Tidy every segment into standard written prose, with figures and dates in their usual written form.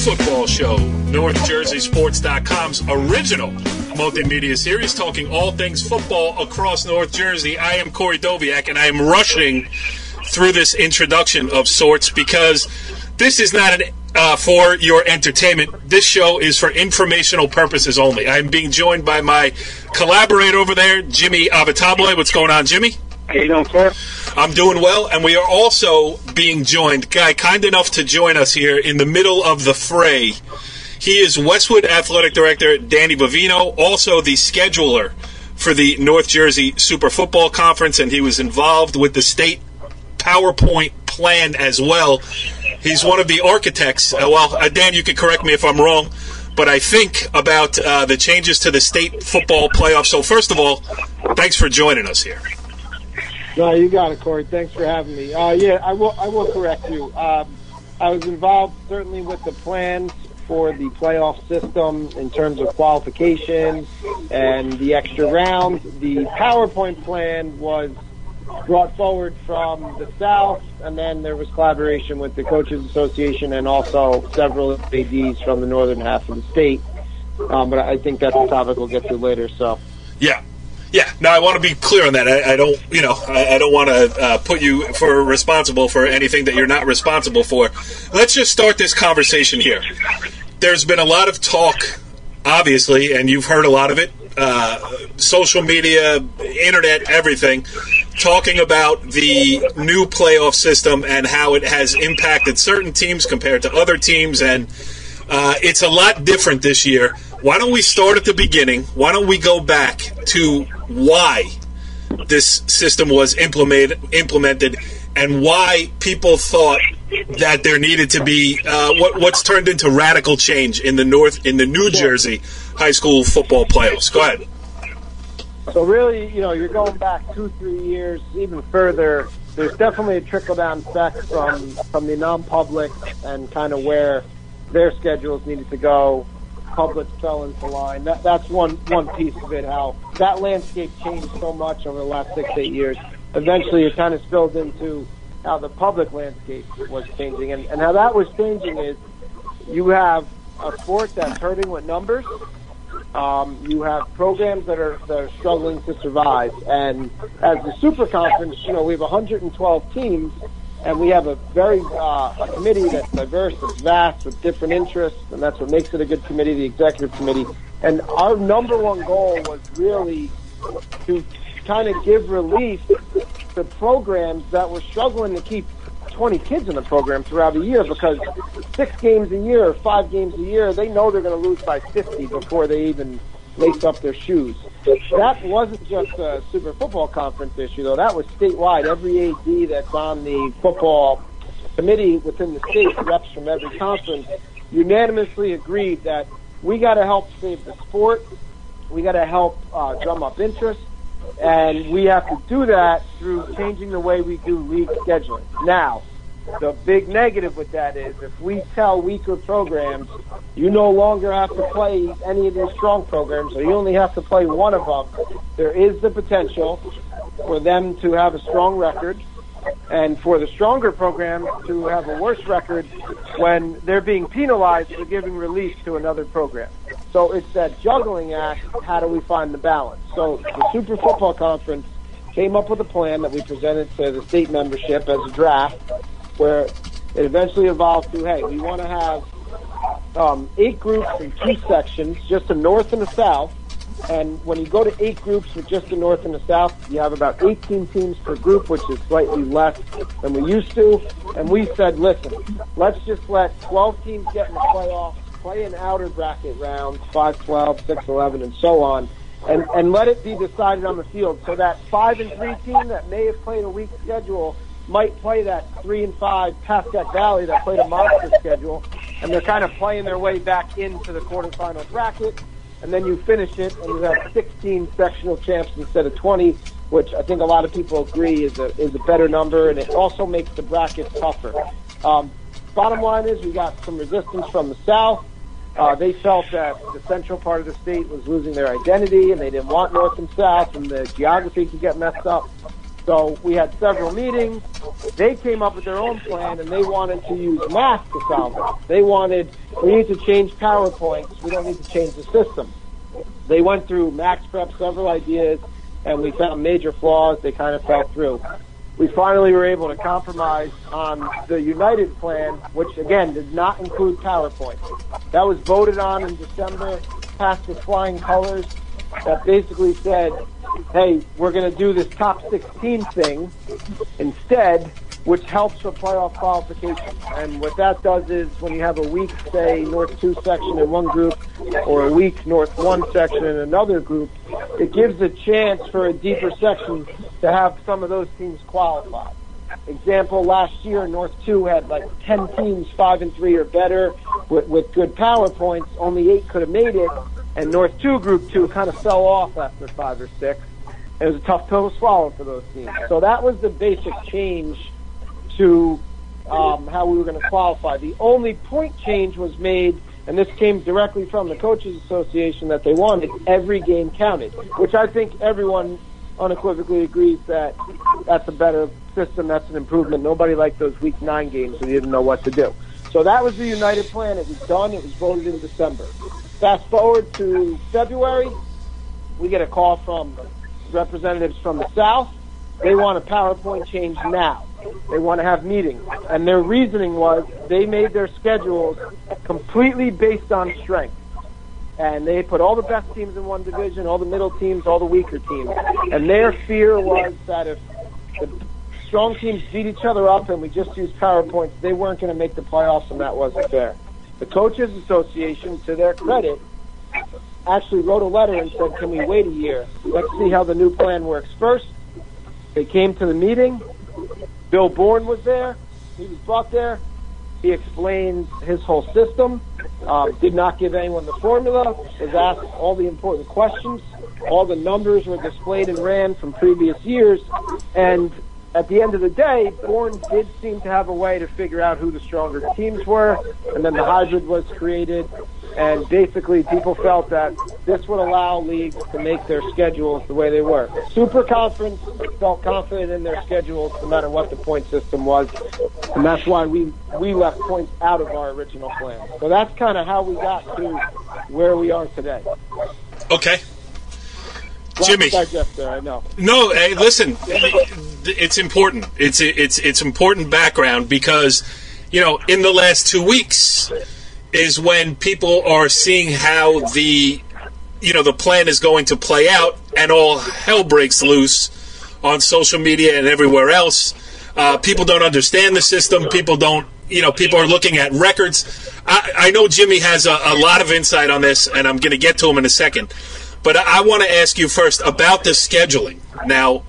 Football show, NorthJerseySports.com's original multimedia series, talking all things football across North Jersey. I am Corey Doviak, and I am rushing through this introduction of sorts because this is not for your entertainment. This show is for informational purposes only. I'm being joined by my collaborator over there, Jimmy Avatable. What's going on, Jimmy? How you doing, sir? I'm doing well, and we are also being joined, guy kind enough to join us here in the middle of the fray. He is Westwood Athletic Director Danny Vivino, also the scheduler for the North Jersey Super Football Conference, and he was involved with the state PowerPoint plan as well. He's one of the architects. Dan, you can correct me if I'm wrong, but I think about the changes to the state football playoff. So first of all, thanks for joining us here. No, you got it, Corey. Thanks for having me. I will correct you. I was involved certainly with the plans for the playoff system in terms of qualification and the extra rounds. The PowerPoint plan was brought forward from the South, and then there was collaboration with the Coaches Association and also several ADs from the northern half of the state. But I think that's a topic we'll get to later. So, Yeah. Now I want to be clear on that. I don't want to put you responsible for anything that you're not responsible for. Let's just start this conversation here. There's been a lot of talk, obviously, and you've heard a lot of it, social media, internet, everything, talking about the new playoff system and how it has impacted certain teams compared to other teams, and it's a lot different this year. Why don't we start at the beginning? Why don't we go back to why this system was implemented and why people thought that there needed to be what's turned into radical change in the New Jersey high school football playoffs. Go ahead. So really, you're going back 2-3 years, even further. There's definitely a trickle-down effect from the non-public and kind of where their schedules needed to go. Public fell into line. That's one piece of it, how that landscape changed so much over the last 6-8 years. Eventually it kind of spilled into how the public landscape was changing. And how that was changing is you have a sport that's hurting with numbers. You have programs that are struggling to survive. And as the Super Conference, we have 112 teams, and we have a committee that's diverse, that's vast, with different interests, and that's what makes it a good committee, the executive committee. And our number one goal was really to kind of give relief to programs that were struggling to keep 20 kids in the program throughout the year, because 6 games a year or 5 games a year, they know they're going to lose by 50 before they even lace up their shoes. That wasn't just a Super Football Conference issue, though. That was statewide. Every AD that's on the football committee within the state, reps from every conference, unanimously agreed that we got to help save the sport. We got to help drum up interest, and we have to do that through changing the way we do league scheduling. Now, the big negative with that is if we tell weaker programs, you no longer have to play any of these strong programs, or you only have to play one of them, there is the potential for them to have a strong record and for the stronger programs to have a worse record when they're being penalized for giving relief to another program. So it's that juggling act. How do we find the balance? So the Super Football Conference came up with a plan that we presented to the state membership as a draft, where it eventually evolved to, hey, we want to have 8 groups in 2 sections, just the north and the south. And when you go to 8 groups with just the north and the south, you have about 18 teams per group, which is slightly less than we used to. And we said, listen, let's just let 12 teams get in the playoffs, play in outer bracket rounds, 5-12, 6-11, and so on, and let it be decided on the field, so that 5-3 team that may have played a weak schedule might play that 3-5 Pascack Valley that played a monster schedule, and they're kind of playing their way back into the quarterfinal bracket. And then you finish it, and you have 16 sectional champs instead of 20, which I think a lot of people agree is a better number, and it also makes the bracket tougher. Bottom line is we got some resistance from the South. They felt that the central part of the state was losing their identity, and they didn't want north and south, and the geography could get messed up. So we had several meetings. They came up with their own plan, and they wanted to use math to solve it. We need to change PowerPoints. We don't need to change the system. They went through max prep, several ideas, and we found major flaws. They kind of fell through. We finally were able to compromise on the United plan, which, again, did not include PowerPoint. That was voted on in December, passed with flying colors, that basically said, hey, we're going to do this top 16 thing instead, which helps for playoff qualification. And what that does is when you have a weak, say, North 2 section in one group or a weak North 1 section in another group, it gives a chance for a deeper section to have some of those teams qualify. Example, last year, North 2 had like 10 teams, 5-3 or better with good PowerPoints. Only 8 could have made it. And North 2 Group 2 kind of fell off after 5 or 6. It was a tough pill to swallow for those teams. So that was the basic change to how we were going to qualify. The only point change was made, and this came directly from the Coaches Association, that they wanted every game counted, which I think everyone unequivocally agrees that that's a better system, that's an improvement. Nobody liked those Week 9 games and didn't know what to do. So that was the United plan. It was done. It was voted in December. Fast forward to February, we get a call from representatives from the South. They want a PowerPoint change now. They want to have meetings. And their reasoning was they made their schedules completely based on strength. And they put all the best teams in one division, all the middle teams, all the weaker teams. And their fear was that if the strong teams beat each other up and we just used PowerPoints, they weren't going to make the playoffs, and that wasn't fair. The Coaches Association, to their credit, actually wrote a letter and said, can we wait a year? Let's see how the new plan works first. They came to the meeting. Bill Bourne was there. He was brought there. He explained his whole system, did not give anyone the formula, was asked all the important questions. All the numbers were displayed and ran from previous years. And at the end of the day, Bourne did seem to have a way to figure out who the stronger teams were, and then the hybrid was created. And basically, people felt that this would allow leagues to make their schedules the way they were. Super Conference felt confident in their schedules no matter what the point system was, and that's why we left points out of our original plan. So that's kind of how we got to where we are today. Okay. Jimmy. There, I know. No, hey, listen, it's important. It's important background because, in the last 2 weeks is when people are seeing how the plan is going to play out, and all hell breaks loose on social media and everywhere else. People don't understand the system. People don't, people are looking at records. I know Jimmy has a lot of insight on this, and I'm going to get to him in a second. But I want to ask you first about the scheduling. Now,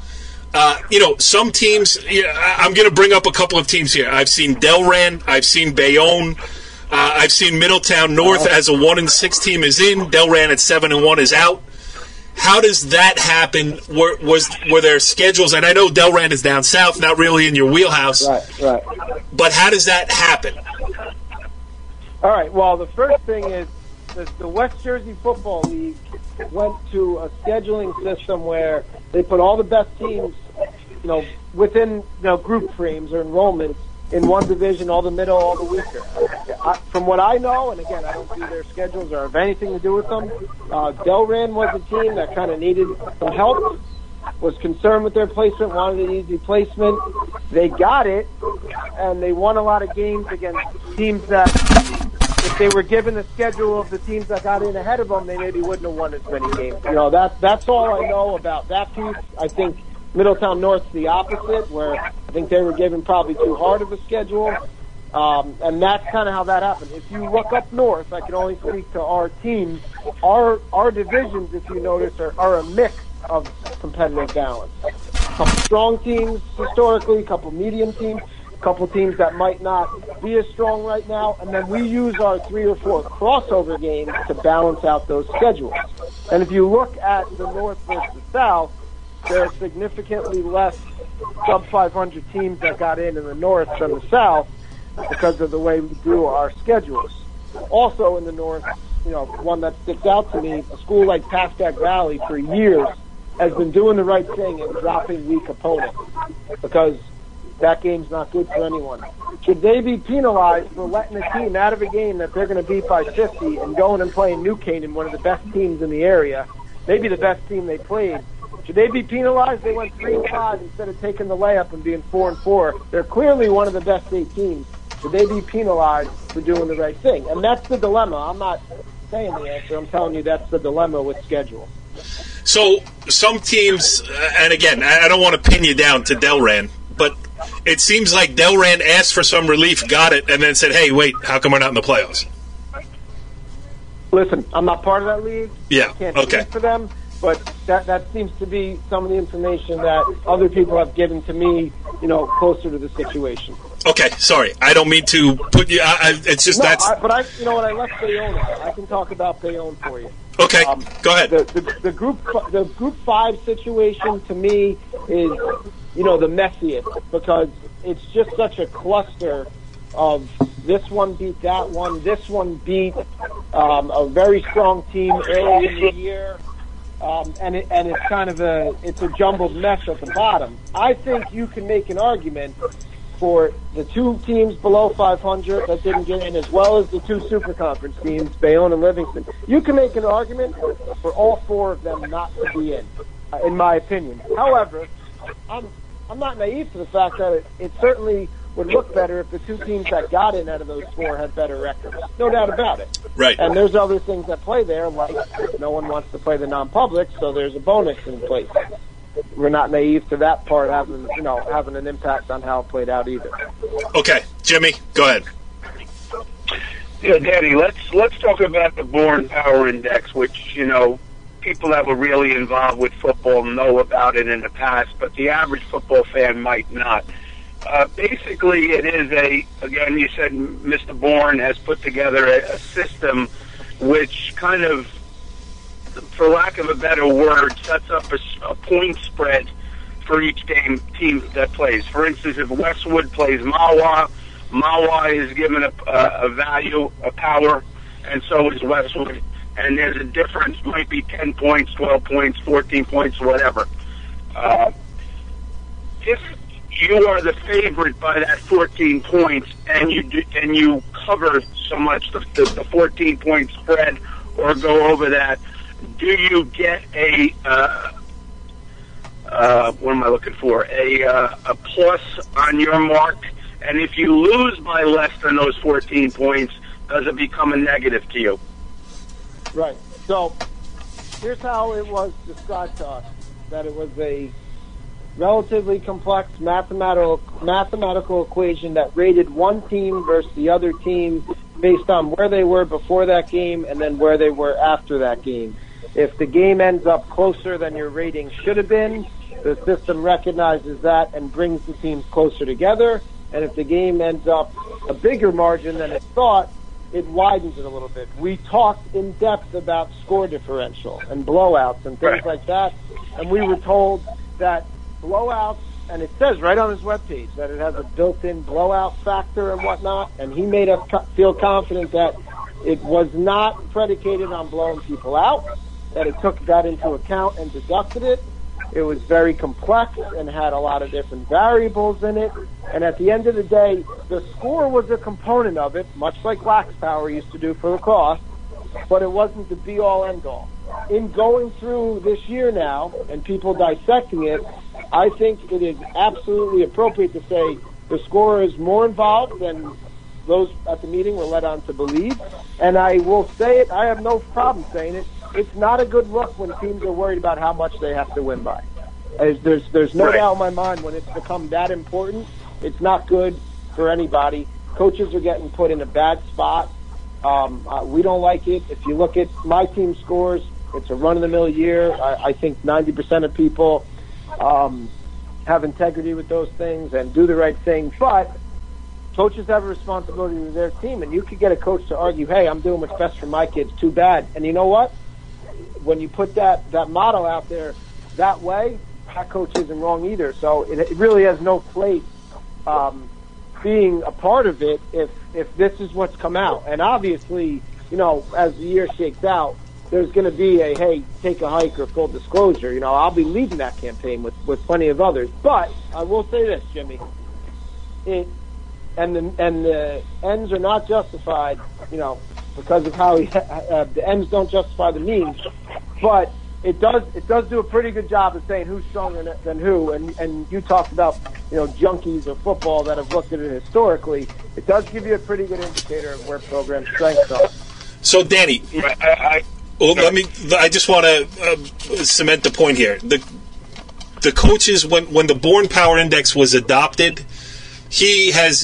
some teams, I'm going to bring up a couple of teams here. I've seen Delran, I've seen Bayonne, I've seen Middletown North as a 1-6 team is in. Delran at 7-1 is out. How does that happen? Were there schedules? And I know Delran is down south, not really in your wheelhouse. Right. But how does that happen? All right. Well, the first thing is the West Jersey Football League went to a scheduling system where they put all the best teams, within group frames or enrollments in one division, all the middle, all the weaker. From what I know, and again, I don't see their schedules or have anything to do with them, Delran was a team that kind of needed some help, was concerned with their placement, wanted an easy placement. They got it, and they won a lot of games against teams that, if they were given the schedule of the teams that got in ahead of them, they maybe wouldn't have won as many games. That's all I know about that piece. I think Middletown North's the opposite, where I think they were given probably too hard of a schedule. And that's kind of how that happened. If you look up north, I can only speak to our teams. Our divisions, if you notice, are a mix of competitive balance. A couple strong teams historically, a couple medium teams, a couple teams that might not be as strong right now, and then we use our 3 or 4 crossover games to balance out those schedules. And if you look at the North versus the South, there are significantly less sub-500 teams that got in the North than the South because of the way we do our schedules. Also in the North, one that sticks out to me, a school like Pascack Valley for years has been doing the right thing and dropping weak opponents because that game's not good for anyone. Should they be penalized for letting a team out of a game that they're going to beat by 50 and going and playing New Canaan, one of the best teams in the area, maybe the best team they played? Should they be penalized? They went 3-5 instead of taking the layup and being 4-4. They're clearly one of the best 8 teams. Should they be penalized for doing the right thing? And that's the dilemma. I'm not saying the answer. I'm telling you that's the dilemma with schedule. So some teams, and again, I don't want to pin you down to Delran, but it seems like Delran asked for some relief, got it, and then said, hey, wait, how come we're not in the playoffs? Listen, I'm not part of that league. Yeah, I can't okay. speak for them, but that seems to be some of the information that other people have given to me, closer to the situation. Okay, sorry. I don't mean to put you. It's just you know what? I left Bayonne. I can talk about Bayonne for you. Okay, go ahead. The group 5 situation to me is, the messiest because it's just such a cluster of this one beat that one, this one beat a very strong team early in the year. And it's kind of a jumbled mess at the bottom. I think you can make an argument for the 2 teams below 500 that didn't get in, as well as the 2 super conference teams, Bayonne and Livingston. You can make an argument for all 4 of them not to be in my opinion. However, I'm not naive to the fact that it certainly would look better if the 2 teams that got in out of those 4 had better records. No doubt about it. Right. And there's other things that play there, like no one wants to play the non-public, so there's a bonus in place. We're not naive to that part having an impact on how it played out either. Okay, Jimmy, go ahead. Yeah, Danny, let's talk about the Bourne Power Index, which, people that were really involved with football know about it in the past, but the average football fan might not. Basically, it is again, you said Mr. Bourne has put together a system which kind of, for lack of a better word, sets up a point spread for each team that plays. For instance, if Westwood plays Mawa is given a value, a power, and so is Westwood. And there's a difference, might be 10 points, 12 points, 14 points, whatever. If you are the favorite by that 14 points, and you cover so much the 14-point spread or go over that, do you get a what am I looking for? A plus on your mark? And if you lose by less than those 14 points, does it become a negative to you? Right. So here's how it was described to us: that it was a relatively complex mathematical equation that rated one team versus the other team based on where they were before that game and then where they were after that game. If the game ends up closer than your rating should have been, the system recognizes that and brings the teams closer together. And if the game ends up a bigger margin than it thought, it widens it a little bit. We talked in depth about score differential and blowouts and things like that, and we were told that blowouts, and it says right on his webpage that it has a built-in blowout factor and whatnot, and he made us feel confident that it was not predicated on blowing people out, that it took that into account and deducted it. It was very complex and had a lot of different variables in it. And at the end of the day, the score was a component of it, much like Lax Power used to do for lacrosse, but it wasn't the be-all, end-all. In going through this year now and people dissecting it, I think it is absolutely appropriate to say the score is more involved than those at the meeting were led on to believe. And I will say it, I have no problem saying it, it's not a good look when teams are worried about how much they have to win by. There's no doubt in my mind when it's become that important, it's not good for anybody. Coaches are getting put in a bad spot. We don't like it. If you look at my team scores, it's a run-of-the-mill year. I think 90% of people have integrity with those things and do the right thing. But coaches have a responsibility to their team, and you could get a coach to argue, hey, I'm doing what's best for my kids, too bad. And you know what? When you put that motto out there that way, that coach isn't wrong either. So it really has no place being a part of it if this is what's come out. And obviously, as the year shakes out, there's going to be a, hey, take a hike or full disclosure. I'll be leading that campaign with plenty of others. But I will say this, Jimmy. The ends are not justified, because of how the ends don't justify the means. But it does do a pretty good job of saying who's stronger than who. And you talked about, junkies of football that have looked at it historically. It does give you a pretty good indicator of where program strengths are. So, Danny, I just want to cement the point here. The coaches, when the Born Power Index was adopted, I've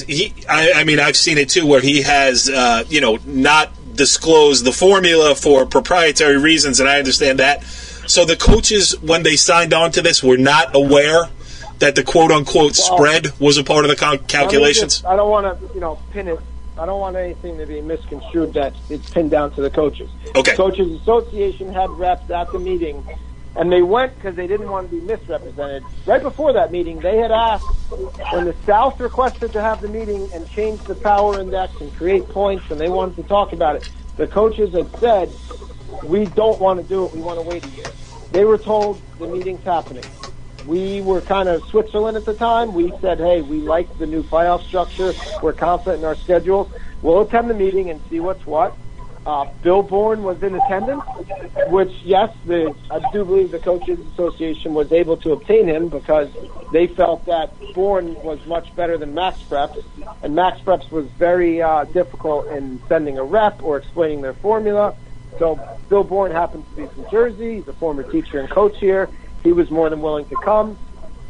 seen it too, where he has, not disclosed the formula for proprietary reasons, and I understand that. So the coaches, when they signed on to this, were not aware that the quote-unquote spread was a part of the calculations? I don't want to, pin it. I don't want anything to be misconstrued that it's pinned down to the coaches. Okay. The Coaches Association had reps at the meeting, and they went because they didn't want to be misrepresented. Right before that meeting, they had asked, when the South requested to have the meeting and change the power index and create points, and they wanted to talk about it, the coaches had said, we don't want to do it, we want to wait a year. They were told the meeting's happening. We were kind of Switzerland at the time. We said, hey, we like the new playoff structure. We're confident in our schedules. We'll attend the meeting and see what's what. Bill Bourne was in attendance, which, yes, I do believe the Coaches Association was able to obtain him because they felt that Bourne was much better than Max Preps, and Max Preps was very difficult in sending a rep or explaining their formula. So Bill Bourne happens to be from Jersey. He's a former teacher and coach here. He was more than willing to come.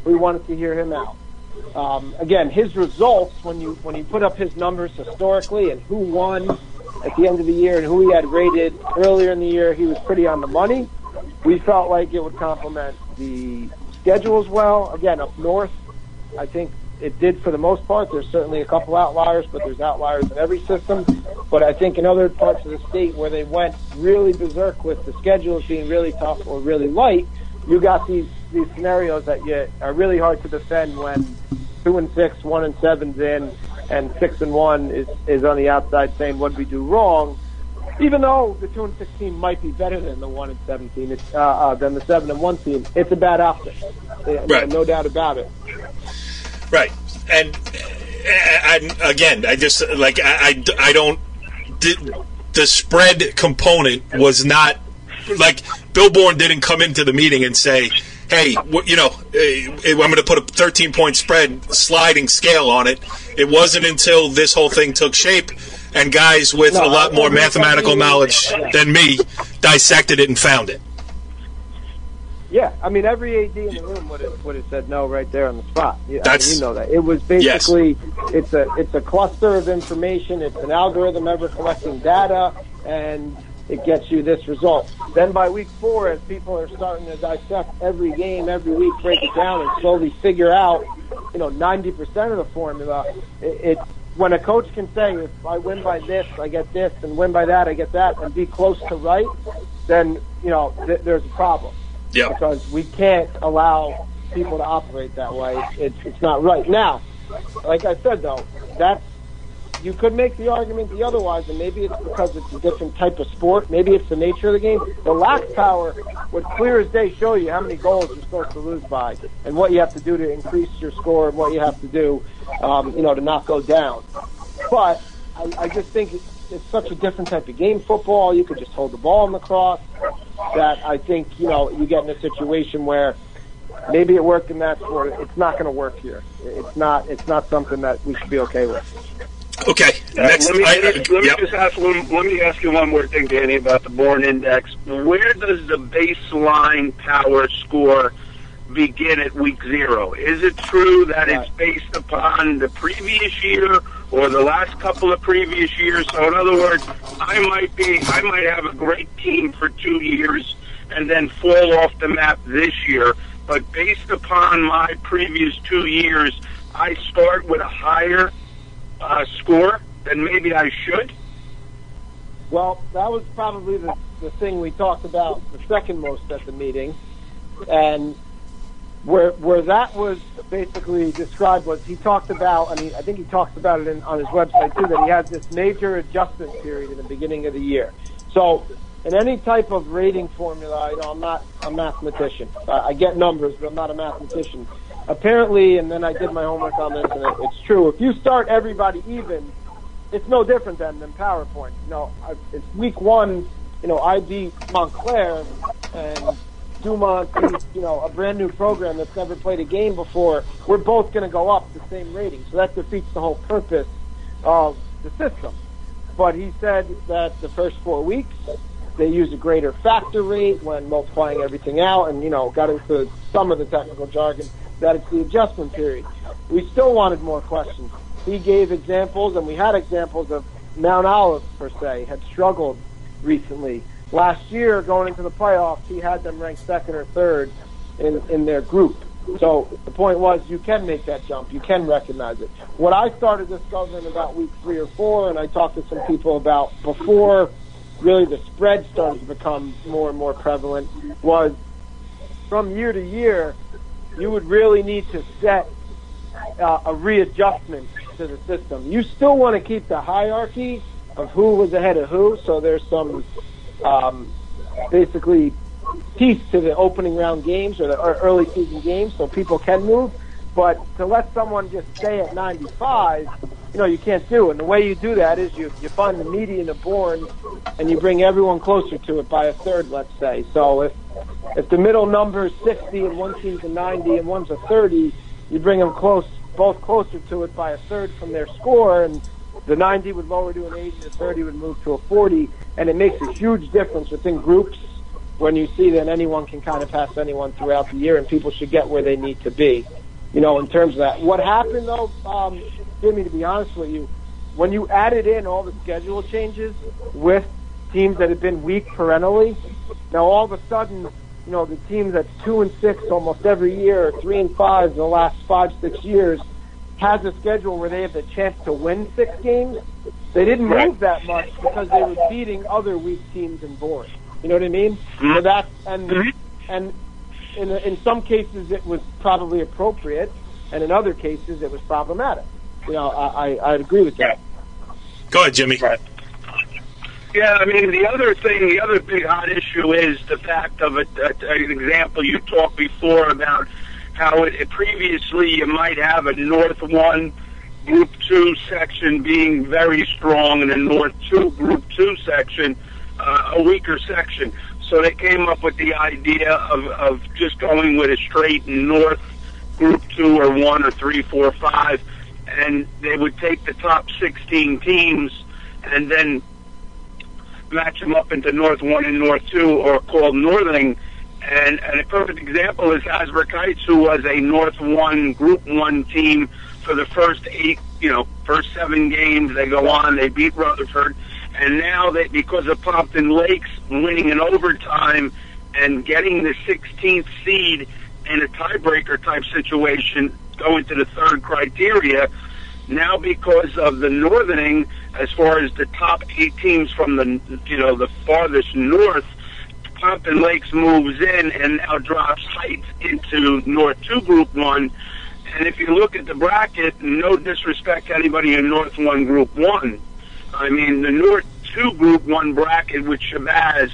We wanted to hear him out. Again, his results, when you put up his numbers historically and who won at the end of the year and who he had rated earlier in the year, he was pretty on the money. We felt like it would complement the schedules well. Again, up north, I think it did for the most part. There's certainly a couple outliers, but there's outliers in every system. But I think in other parts of the state where they went really berserk with the schedules being really tough or really light, you got these scenarios that are really hard to defend when 2-6, 1-7's in, and 6-1 is on the outside saying, what did we do wrong? Even though the 2-6 team might be better than the 1-7 team, than the 7-1 team, it's a bad optic. Right. No doubt about it. Right. And again, I just, I don't, the spread component was not, Bill Bourne didn't come into the meeting and say, hey, I'm going to put a 13-point spread sliding scale on it. It wasn't until this whole thing took shape and guys with a lot more mathematical knowledge than me dissected it and found it. Yeah, every AD in the room would have said no right there on the spot. You know that. It was basically, yes. It's a cluster of information. It's an algorithm ever collecting data, and it gets you this result. Then by week 4, as people are starting to dissect every game, every week, break it down and slowly figure out, 90% of the formula, it's when a coach can say, if I win by this, I get this, and win by that, I get that, and be close to right, then, there's a problem. Yeah. Because we can't allow people to operate that way. It's not right. Now, like I said, though, you could make the argument the otherwise, and maybe it's because it's a different type of sport. Maybe it's the nature of the game. The lax power would clear as day show you how many goals you're supposed to lose by and what you have to do to increase your score and what you have to do, to not go down. But I just think it's such a different type of game, football. You could just hold the ball in the cross. That I think, you get in a situation where maybe it worked in that sport. It's not going to work here. It's not something that we should be okay with. Okay. Next, let me ask you one more thing, Danny, about the Bourne Index. Where does the baseline power score begin at week 0? Is it true that it's based upon the previous year or the last couple of previous years? So in other words, I might have a great team for 2 years and then fall off the map this year, but based upon my previous 2 years, I start with a higher score than maybe I should? Well, that was probably the thing we talked about the second most at the meeting. And where that was basically described was he talked about, I think he talks about it on his website too, that he has this major adjustment period in the beginning of the year. So in any type of rating formula, I'm not a mathematician. I get numbers, but I'm not a mathematician. Apparently, and then I did my homework on this, and it's true. If you start everybody even, it's no different than PowerPoint. It's week one. I beat Montclair, and Dumont beat, a brand new program that's never played a game before. We're both going to go up the same rating, so that defeats the whole purpose of the system. But he said that the first 4 weeks, they use a greater factor rate when multiplying everything out, and, got into some of the technical jargon, that it's the adjustment period. We still wanted more questions. He gave examples, and we had examples of Mount Olive, per se, had struggled recently. Last year, going into the playoffs, he had them ranked second or third in their group. So the point was, you can make that jump. You can recognize it. What I started discovering about week 3 or 4, and I talked to some people about before really the spread started to become more and more prevalent, was from year to year, you would really need to set a readjustment to the system. You still want to keep the hierarchy of who was ahead of who, so there's some basically teeth to the opening round games or the early season games, so people can move. But to let someone just stay at 95, you can't do. And the way you do that is you find the median of Bourne and you bring everyone closer to it by a third, let's say. So if the middle number is 60 and one team's a 90 and one's a 30, you bring them both closer to it by a third from their score, and the 90 would lower to an 80, the 30 would move to a 40, and it makes a huge difference within groups when you see that anyone can kind of pass anyone throughout the year, and people should get where they need to be, in terms of that. What happened, though, Jimmy, to be honest with you, when you added in all the schedule changes with teams that have been weak perennially, now all of a sudden, the team that's 2-6 almost every year, or 3-5 the last 5-6 years, has a schedule where they have the chance to win 6 games. They didn't move that much because they were beating other weak teams in Bourne. You know what I mean? So that's, and in some cases it was probably appropriate, and in other cases it was problematic. I agree with that. Go ahead, Jimmy. Right. Yeah, the other big hot issue is the fact of an example you talked before about how previously you might have a North 1 Group 2 section being very strong and a North 2 Group 2 section a weaker section. So they came up with the idea of just going with a straight North Group 2 or 1 or 3, 4, 5, and they would take the top 16 teams and then match them up into North 1 and North 2, or called Northering. And a perfect example is Hasbrook Heights, who was a North 1 Group 1 team for the first 7 games. They go on, they beat Rutherford, and now they, because of Pompton Lakes winning in overtime and getting the 16th seed in a tiebreaker type situation, going to the third criteria. Now, because of the northering, as far as the top 8 teams from the farthest north, Pompton Lakes moves in and now drops Heights into North 2 Group 1. And if you look at the bracket, no disrespect to anybody in North 1 Group 1, the North 2 Group 1 bracket with Shabazz,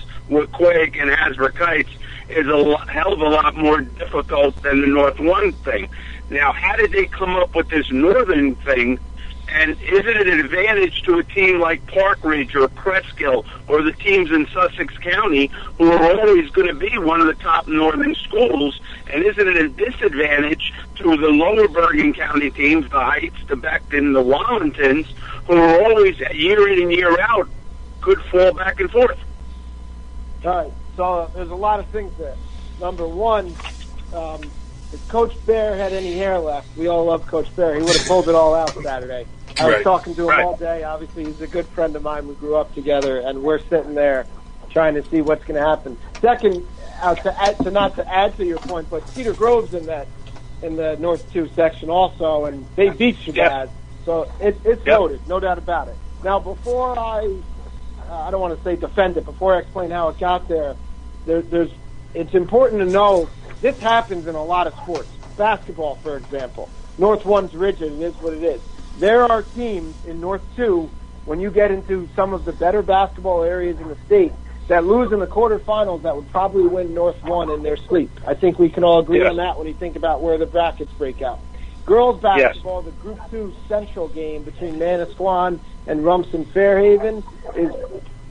Quake, and Hasbrook Heights is a hell of a lot more difficult than the North 1 thing. Now, how did they come up with this northern thing? And is it an advantage to a team like Park Ridge or Presskill or the teams in Sussex County, who are always going to be one of the top northern schools? And is it a disadvantage to the lower Bergen County teams, the Heights, the Becton, the Wallingtons, who are always, year in and year out, could fall back and forth? All right, so there's a lot of things there. Number one, if Coach Bear had any hair left, we all love Coach Bear, he would have pulled it all out Saturday. I was talking to him all day. Obviously, he's a good friend of mine. We grew up together, and we're sitting there trying to see what's going to happen. Second, not to add to your point, but Cedar Grove's in the North 2 section also, and they beat Shabazz. Yep. So it's loaded, no doubt about it. Now, before I don't want to say defend it, before I explain how it got there, it's important to know this happens in a lot of sports. Basketball, for example. North 1's rigid. It is what it is. There are teams in North 2, when you get into some of the better basketball areas in the state, that lose in the quarterfinals that would probably win North 1 in their sleep. I think we can all agree on that when you think about where the brackets break out. Girls basketball, the Group 2 Central game between Manasquan and Rumson Fairhaven is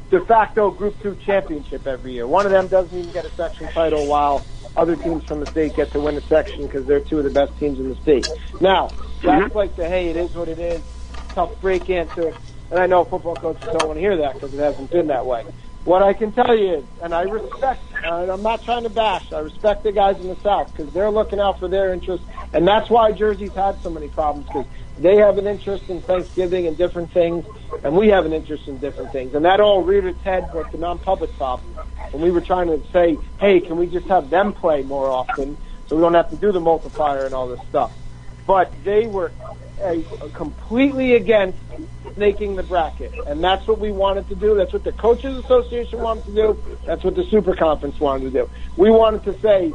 de facto Group 2 championship every year. One of them doesn't even get a section title, while other teams from the state get to win a section because they're two of the best teams in the state. Now, that's like the, hey, it is what it is, tough break answer. And I know football coaches don't want to hear that because it hasn't been that way. What I can tell you is, and I respect, and I'm not trying to bash, I respect the guys in the South because they're looking out for their interests, and that's why Jersey's had so many problems, because they have an interest in Thanksgiving and different things, and we have an interest in different things. And that all reared its head with the non-public problem. And we were trying to say, hey, can we just have them play more often so we don't have to do the multiplier and all this stuff. But they were completely against making the bracket, and that's what we wanted to do. That's what the Coaches Association wanted to do. That's what the Super Conference wanted to do. We wanted to say,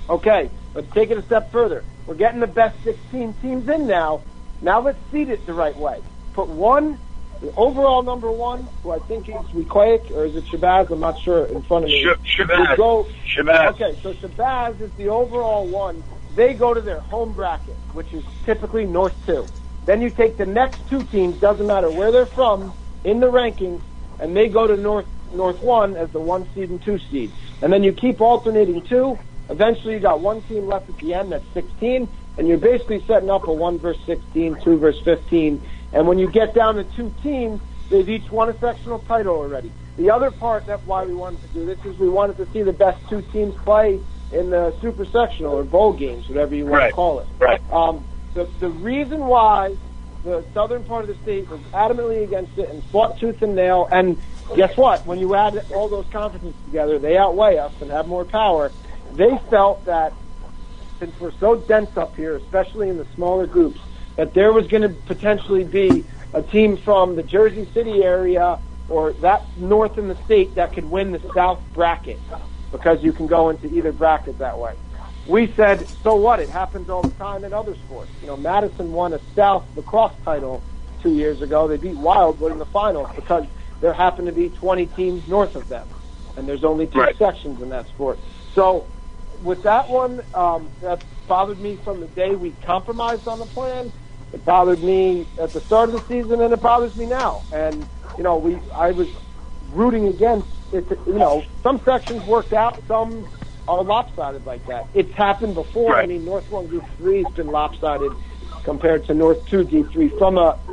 okay, let's take it a step further. We're getting the best 16 teams in now. Now let's seed it the right way. Put the overall number 1, who I think is Wequahic, or is it Shabazz? I'm not sure in front of me. Shabazz. Okay, so Shabazz is the overall 1. They go to their home bracket, which is typically North 2. Then you take the next 2 teams, doesn't matter where they're from, in the rankings, and they go to North 1 as the 1 seed and 2 seed. And then you keep alternating 2. Eventually you got 1 team left at the end, that's 16, and you're basically setting up a 1 versus 16, 2 versus 15. And when you get down to 2 teams, they've each won a sectional title already. The other part, that's why we wanted to do this, is we wanted to see the best 2 teams play in the super sectional or bowl games, whatever you want to call it. Right. The reason why the southern part of the state was adamantly against it and fought tooth and nail, and guess what? When you add all those conferences together, they outweigh us and have more power. They felt that since we're so dense up here, especially in the smaller groups, that there was going to potentially be a team from the Jersey City area or that north in the state that could win the South bracket, because you can go into either bracket that way. We said, so what? It happens all the time in other sports. You know, Madison won a South lacrosse title 2 years ago. They beat Wildwood in the finals because there happened to be 20 teams north of them, and there's only 2 sections in that sport. So with that one, that bothered me from the day we compromised on the plan. It bothered me at the start of the season, and it bothers me now. And, you know, I was rooting against it. You know, some sections worked out, some are lopsided like that. It's happened before. Right. I mean, North 1 Group 3 has been lopsided compared to North 2 D3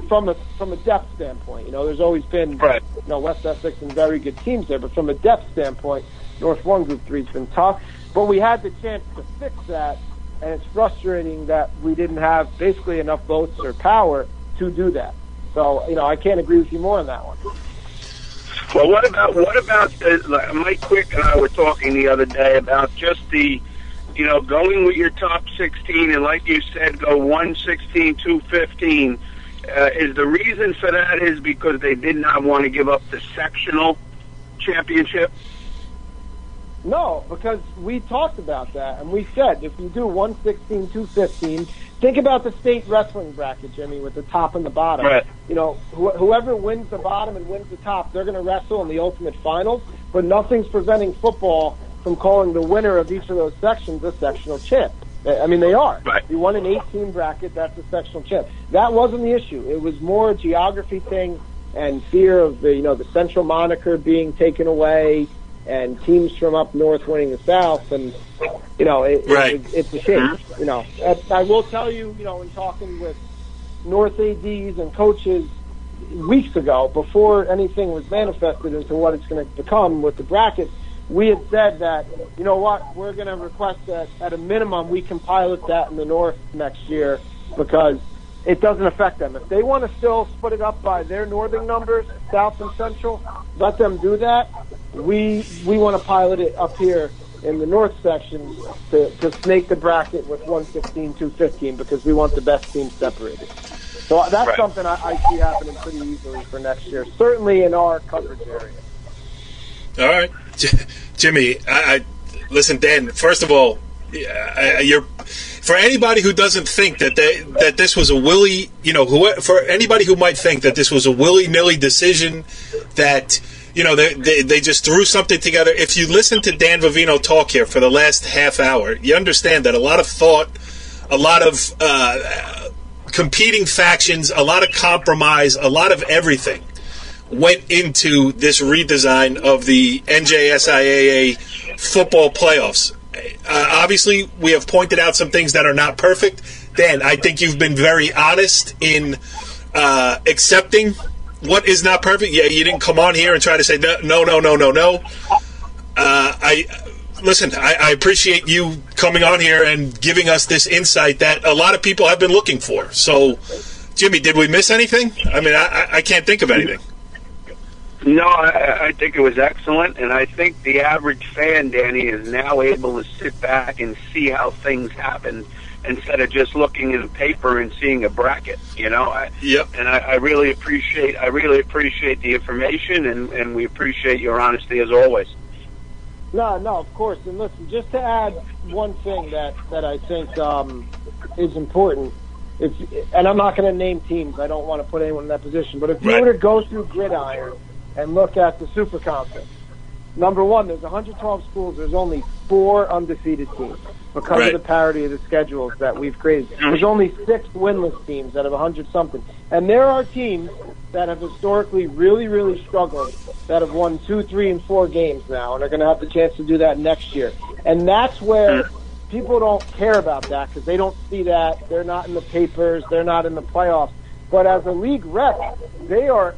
from a depth standpoint. You know, there's always been, you know, West Essex and very good teams there, but from a depth standpoint, North 1 Group 3 has been tough. But we had the chance to fix that, and it's frustrating that we didn't have basically enough votes or power to do that. So, you know, I can't agree with you more on that one. Well, what about Mike Quick and I were talking the other day about just the, you know, going with your top 16 and, like you said, go 116, 215. Is the reason for that is because they did not want to give up the sectional championship? No, because we talked about that, and we said if you do 116, 215, think about the state wrestling bracket, Jimmy, with the top and the bottom. Right. You know, whoever wins the bottom and wins the top, they're going to wrestle in the ultimate finals, but nothing's preventing football from calling the winner of each of those sections a sectional champ. I mean, they are. Right. You won an 18 bracket, that's a sectional champ. That wasn't the issue. It was more a geography thing and fear of the, you know, the central moniker being taken away and teams from up north winning the South, and, you know, it's a shame. You know, I will tell you, you know, in talking with North ADs and coaches weeks ago, before anything was manifested into what it's going to become with the brackets, we had said that, you know what, we're going to request that at a minimum we can pilot that in the North next year because it doesn't affect them. If they want to still split it up by their northern numbers, South and Central, let them do that. We want to pilot it up here in the North section to snake the bracket with 116, 215 because we want the best teams separated. So that's something I see happening pretty easily for next year, certainly in our coverage area. All right. Jimmy, listen, Dan, first of all, For anybody who doesn't think that this was a willy, for anybody who might think that this was a willy-nilly decision, that they just threw something together. If you listen to Dan Vivino talk here for the last half hour, you understand that a lot of thought, a lot of competing factions, a lot of compromise, a lot of everything went into this redesign of the NJSIAA football playoffs. Obviously, we have pointed out some things that are not perfect. Dan, I think you've been very honest in accepting what is not perfect. Yeah, you didn't come on here and try to say no. I appreciate you coming on here and giving us this insight that a lot of people have been looking for. So, Jimmy, did we miss anything? I mean, I can't think of anything. No, I think it was excellent, and I think the average fan, Danny, is now able to sit back and see how things happen instead of just looking in the paper and seeing a bracket. Yep. And I really appreciate the information, and we appreciate your honesty as always. No, of course. And listen, just to add one thing that I think is important, and I'm not going to name teams. I don't want to put anyone in that position, but if you were to go through Gridiron and look at the Super Conference, number one, there's 112 schools. There's only 4 undefeated teams because of the parity of the schedules that we've created. There's only 6 winless teams out of 100-something. And there are teams that have historically really, really struggled that have won 2, 3, and 4 games now and are going to have the chance to do that next year. And that's where people don't care about that because they don't see that. They're not in the papers. They're not in the playoffs. But as a league rep, they are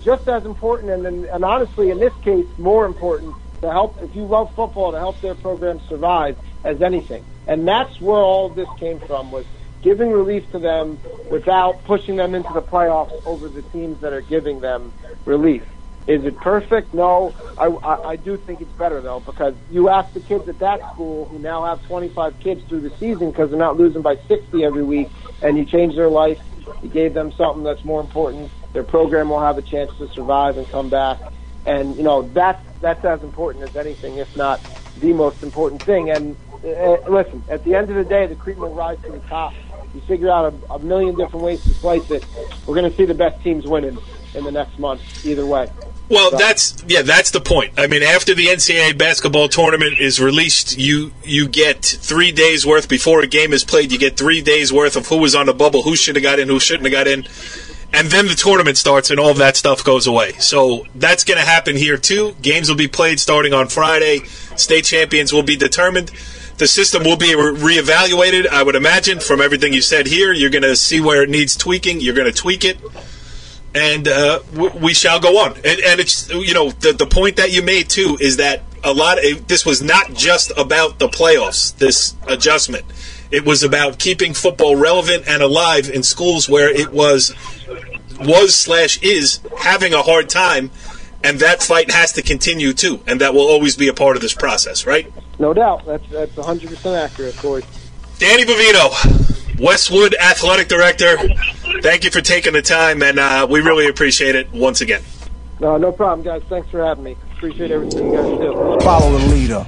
just as important and honestly, in this case, more important to help, if you love football, to help their program survive as anything. And that's where all of this came from, was giving relief to them without pushing them into the playoffs over the teams that are giving them relief. Is it perfect? No. I do think it's better, though, because you ask the kids at that school who now have 25 kids through the season because they're not losing by 60 every week, and you change their life. You gave them something that's more important. Their program will have a chance to survive and come back. And, that's as important as anything, if not the most important thing. And listen, at the end of the day, the cream will rise to the top. You figure out a million different ways to slice it. We're going to see the best teams winning in the next month, either way. Well, that's the point. I mean, after the NCAA basketball tournament is released, you get 3 days worth before a game is played. You get 3 days worth of who was on the bubble, who should have got in, who shouldn't have got in. And then the tournament starts and all of that stuff goes away. So that's going to happen here too. Games will be played starting on Friday. State champions will be determined. The system will be reevaluated, I would imagine, from everything you said here. You're going to see where it needs tweaking. You're going to tweak it. And we shall go on. And it's, the point that you made too is that this was not just about the playoffs, this adjustment. It was about keeping football relevant and alive in schools where it was/is having a hard time, and that fight has to continue too, and that will always be a part of this process, right? No doubt. That's 100% accurate, Corey. Danny Vivino, Westwood Athletic Director, thank you for taking the time, and we really appreciate it once again. No problem, guys. Thanks for having me. Appreciate everything you guys do. Follow the leader.